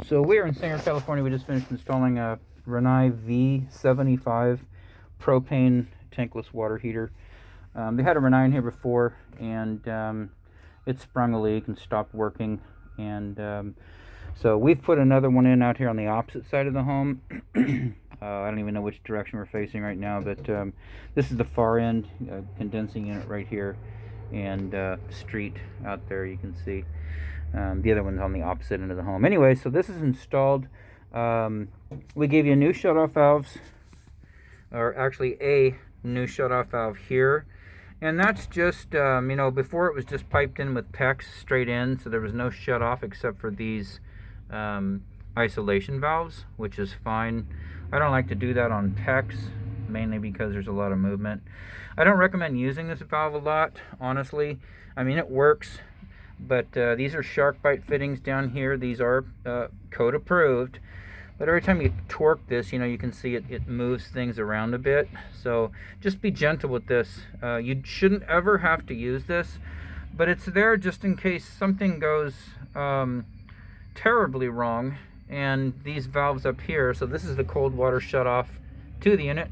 So we're in San Diego, California. We just finished installing a Rinnai V75 propane tankless water heater. They had a Rinnai in here before, and it sprung a leak and stopped working. And so we've put another one in out here on the opposite side of the home. I don't even know which direction we're facing right now, but this is the far end condensing unit right here, and street out there you can see. The other one's on the opposite end of the home. Anyway, so this is installed. We gave you new shutoff valves, or actually a new shutoff valve here. And that's just, you know, before it was just piped in with PEX straight in, so there was no shutoff except for these isolation valves, which is fine. I don't like to do that on PEX, mainly because there's a lot of movement. I don't recommend using this valve a lot, honestly. I mean, it works. But these are shark bite fittings down here. These are code approved. But every time you torque this, you know, you can see it moves things around a bit. So just be gentle with this. You shouldn't ever have to use this, but it's there just in case something goes terribly wrong. And these valves up here, so this is the cold water shutoff to the unit,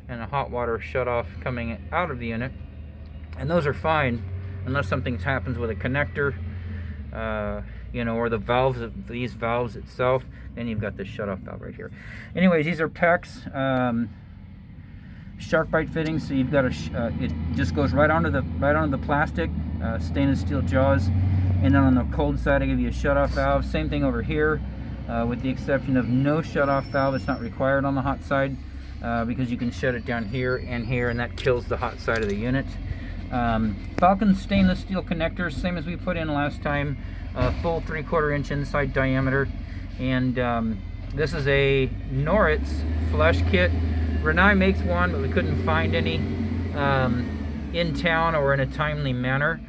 and a hot water shutoff coming out of the unit. And those are fine, unless something happens with a connector, you know, or the valves of these valves itself. Then you've got this shutoff valve right here. Anyways, these are PEX shark bite fittings. So you've got it just goes right onto the plastic stainless steel jaws. And then on the cold side, I give you a shutoff valve. Same thing over here, with the exception of no shutoff valve. It's not required on the hot side because you can shut it down here, and that kills the hot side of the unit. Falcon stainless steel connectors, same as we put in last time, full 3/4 inch inside diameter. And this is a Noritz flush kit. Rinnai makes one, but we couldn't find any in town or in a timely manner.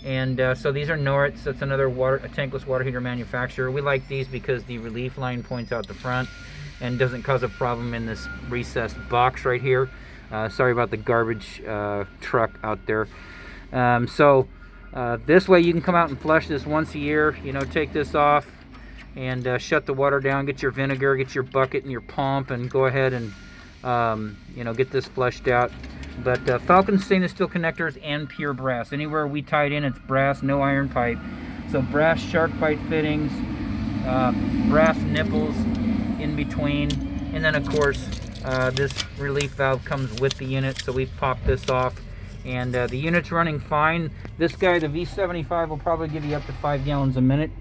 And so these are Noritz. That's another a tankless water heater manufacturer. We like these because the relief line points out the front and doesn't cause a problem in this recessed box right here. Sorry about the garbage truck out there. This way you can come out and flush this once a year. You know, take this off and shut the water down, get your vinegar, get your bucket and your pump, and go ahead and you know, get this flushed out. But Falcon stainless steel connectors and pure brass. Anywhere we tie it in, it's brass, no iron pipe. So brass shark bite fittings, brass nipples in between, and then of course this relief valve comes with the unit, so we've popped this off, and the unit's running fine. This guy, the V75, will probably give you up to 5 gallons a minute,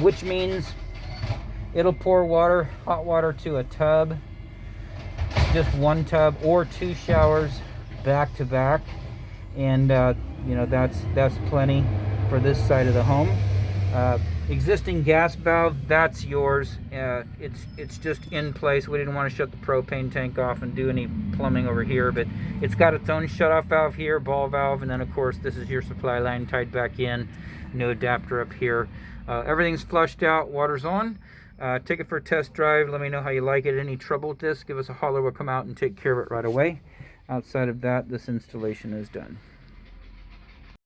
which means it'll pour water, hot water, to a tub, just one tub or 2 showers back to back, and you know, that's plenty for this side of the home. Existing gas valve, that's yours. It's just in place. We didn't want to shut the propane tank off and do any plumbing over here, but it's got its own shutoff valve here, ball valve, and then of course this is your supply line tied back in, no adapter up here. Everything's flushed out, water's on. Take it for a test drive. Let me know how you like it. Any trouble with this, give us a holler. We'll come out and take care of it right away. Outside of that, this installation is done.